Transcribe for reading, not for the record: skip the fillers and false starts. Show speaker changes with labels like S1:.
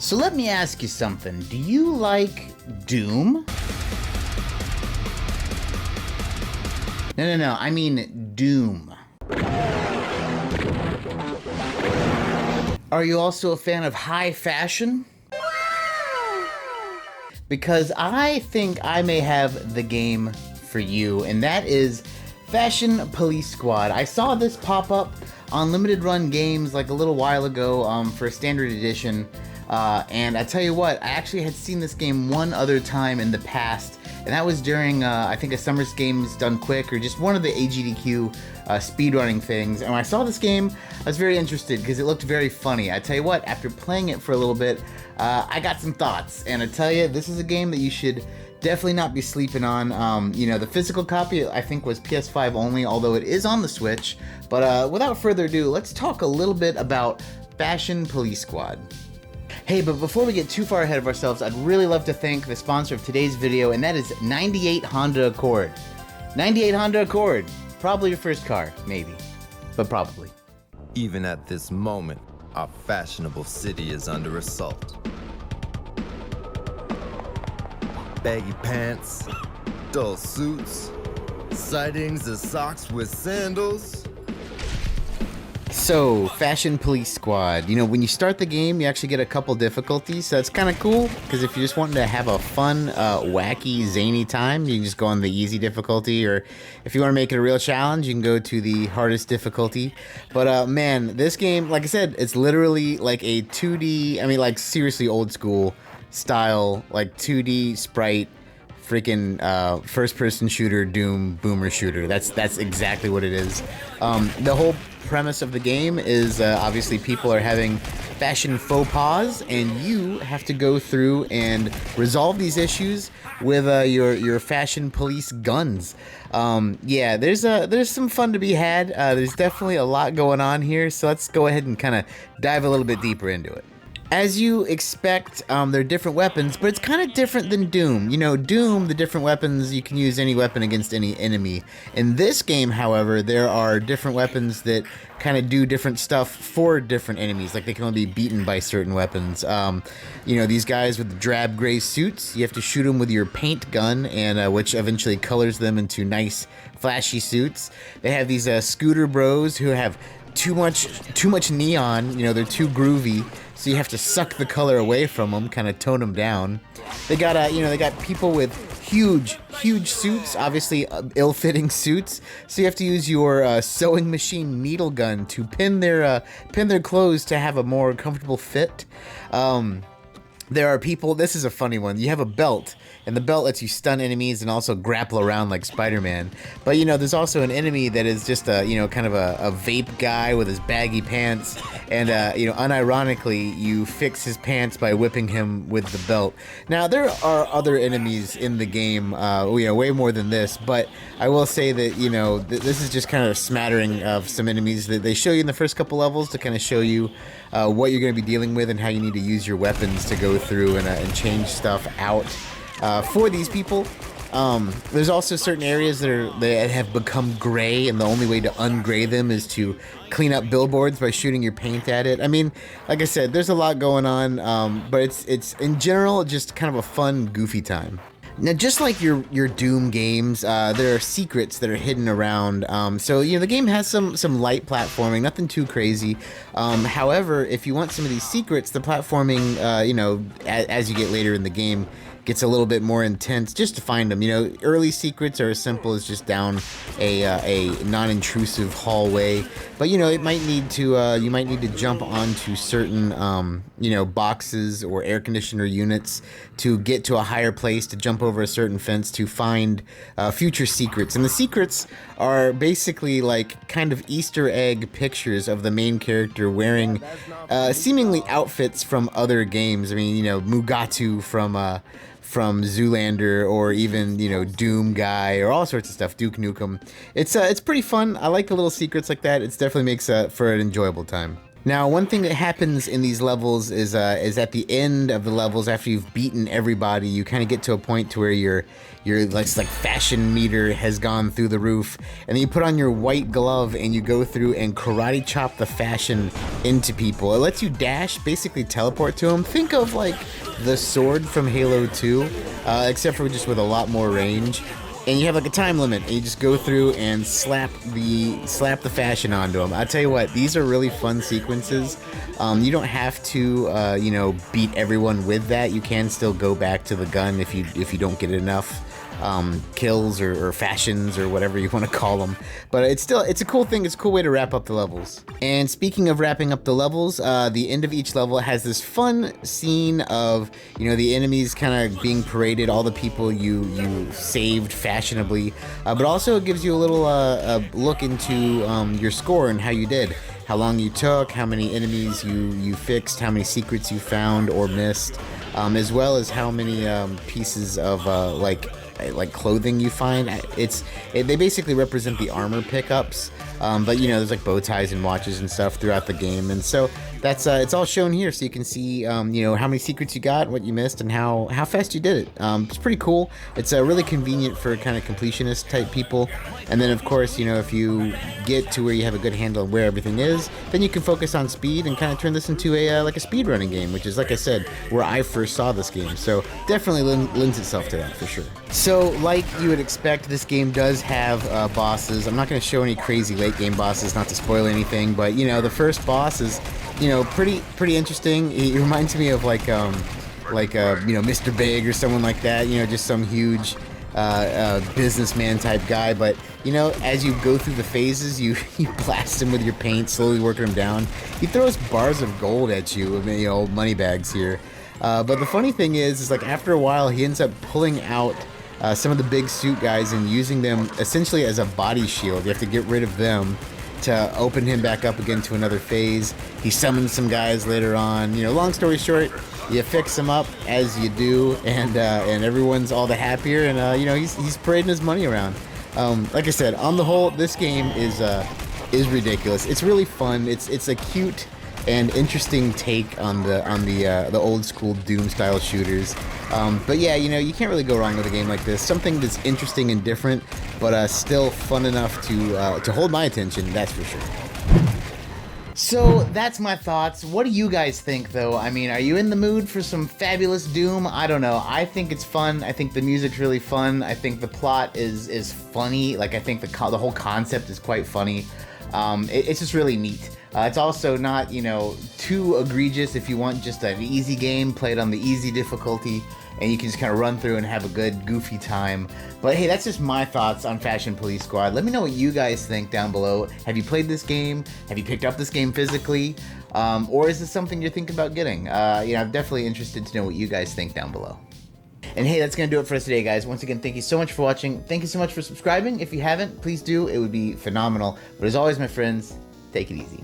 S1: So let me ask you something. Do you like Doom? No. I mean Doom. Are you also a fan of high fashion? Because I think I may have the game for you, and that is Fashion Police Squad. I saw this pop up on Limited Run Games like a little while ago for Standard Edition. And I tell you what, I actually had seen this game one other time in the past, and that was during, I think, a Summer's Games Done Quick, or just one of the AGDQ speedrunning things. And when I saw this game, I was very interested because it looked very funny. I tell you what, after playing it for a little bit, I got some thoughts, and I tell you, this is a game that you should definitely not be sleeping on. You know, the physical copy, I think, was PS5 only, although it is on the Switch. But without further ado, let's talk a little bit about Fashion Police Squad. Hey, but before we get too far ahead of ourselves, I'd really love to thank the sponsor of today's video, and that is 98 Honda Accord. 98 Honda Accord. Probably your first car, maybe. But probably.
S2: Even at this moment, our fashionable city is under assault. Baggy pants, dull suits, sightings of socks with sandals.
S1: So, Fashion Police Squad. You know, when you start the game, you actually get a couple difficulties, so that's kind of cool, because if you're just wanting to have a fun, wacky, zany time, you can just go on the easy difficulty, or if you want to make it a real challenge, you can go to the hardest difficulty. But, man, this game, like I said, it's literally like a 2D, I mean, like, seriously old school style, like 2D sprite, freaking first-person shooter, Doom, boomer shooter. That's exactly what it is. The whole premise of the game is obviously people are having fashion faux pas, and you have to go through and resolve these issues with your fashion police guns. Yeah, there's some fun to be had. There's definitely a lot going on here, so let's go ahead and kind of dive a little bit deeper into it. As you expect, they're different weapons, but it's kind of different than Doom. You know, Doom, the different weapons, you can use any weapon against any enemy. In this game, however, there are different weapons that kind of do different stuff for different enemies. Like, they can only be beaten by certain weapons. You know, these guys with the drab gray suits, you have to shoot them with your paint gun, and which eventually colors them into nice, flashy suits. They have these scooter bros who have too much neon. You know, they're too groovy, so you have to suck the color away from them, kind of tone them down. They got they got people with huge suits, obviously ill-fitting suits, so you have to use your sewing machine needle gun to pin their clothes to have a more comfortable fit. There are people, this is a funny one, you have a belt, and the belt lets you stun enemies and also grapple around like Spider-Man. But, you know, there's also an enemy that is just a, you know, kind of a vape guy with his baggy pants, and, you know, unironically, you fix his pants by whipping him with the belt. Now, there are other enemies in the game, you know, way more than this, but I will say that, you know, this is just kind of a smattering of some enemies that they show you in the first couple levels to kind of show you what you're going to be dealing with and how you need to use your weapons to go through and change stuff out for these people. There's also certain areas that have become gray, and the only way to ungray them is to clean up billboards by shooting your paint at it. I mean, like I said, there's a lot going on, but it's in general just kind of a fun, goofy time. Now, just like your Doom games, there are secrets that are hidden around. So, you know, the game has some light platforming, nothing too crazy. However, if you want some of these secrets, the platforming, you know, as you get later in the game, gets a little bit more intense just to find them. You know, early secrets are as simple as just down a non-intrusive hallway, but you know, it might need to you might need to jump onto certain you know, boxes or air conditioner units to get to a higher place, to jump over a certain fence to find future secrets. And the secrets are basically like kind of Easter egg pictures of the main character wearing seemingly outfits from other games. I mean, you know, Mugatu from Zoolander, or even, you know, Doom Guy, or all sorts of stuff, Duke Nukem. It's pretty fun. I like the little secrets like that. It definitely makes for an enjoyable time. Now, one thing that happens in these levels is at the end of the levels, after you've beaten everybody, you kind of get to a point to where your like fashion meter has gone through the roof, and then you put on your white glove and you go through and karate chop the fashion into people. It lets you dash, basically teleport to them. Think of like the sword from Halo 2, except for just with a lot more range. And you have like a time limit, and you just go through and slap the fashion onto them. I tell you what, these are really fun sequences. You don't have to, beat everyone with that. You can still go back to the gun if you don't get enough kills or fashions or whatever you want to call them. But it's a cool thing. It's a cool way to wrap up the levels. And speaking of wrapping up the levels, the end of each level has this fun scene of, the enemies kind of being paraded, all the people you saved fashionably, but also it gives you a little look into your score and how you did. How long you took, how many enemies you fixed, how many secrets you found or missed, as well as how many pieces of like clothing you find. They basically represent the armor pickups, but there's like bow ties and watches and stuff throughout the game, and so that's it's all shown here, so you can see how many secrets you got, what you missed, and how fast you did it. It's pretty cool. It's really convenient for kind of completionist type people. And then of course, if you get to where you have a good handle on where everything is, then you can focus on speed and kind of turn this into a like a speedrunning game, which is, like I said, where I first saw this game. So definitely lends itself to that for sure. So like you would expect, this game does have bosses. I'm not going to show any crazy late game bosses, not to spoil anything, but the first boss is pretty interesting. He reminds me of Mr. Big or someone like that, just some huge businessman type guy. But as you go through the phases, you blast him with your paint, slowly working him down. He throws bars of gold at you, money bags here. But the funny thing is like after a while, he ends up pulling out some of the big suit guys and using them essentially as a body shield. You have to get rid of them to open him back up again to another phase. He summons some guys later on. Long story short, you fix him up as you do, and everyone's all the happier. And he's parading his money around. Like I said, on the whole, this game is ridiculous. It's really fun. It's a cute and interesting take on the old school Doom style shooters. But yeah, you can't really go wrong with a game like this. Something that's interesting and different, but still fun enough to hold my attention, that's for sure. So that's my thoughts. What do you guys think, though? I mean, are you in the mood for some fabulous Doom? I don't know. I think it's fun. I think the music's really fun. I think the plot is funny. Like, I think the whole concept is quite funny. It's just really neat. It's also not, too egregious if you want just an easy game played on the easy difficulty, and you can just kind of run through and have a good, goofy time. But hey, that's just my thoughts on Fashion Police Squad. Let me know what you guys think down below. Have you played this game? Have you picked up this game physically? Or is this something you're thinking about getting? I'm definitely interested to know what you guys think down below. And hey, that's going to do it for us today, guys. Once again, thank you so much for watching. Thank you so much for subscribing. If you haven't, please do. It would be phenomenal. But as always, my friends, take it easy.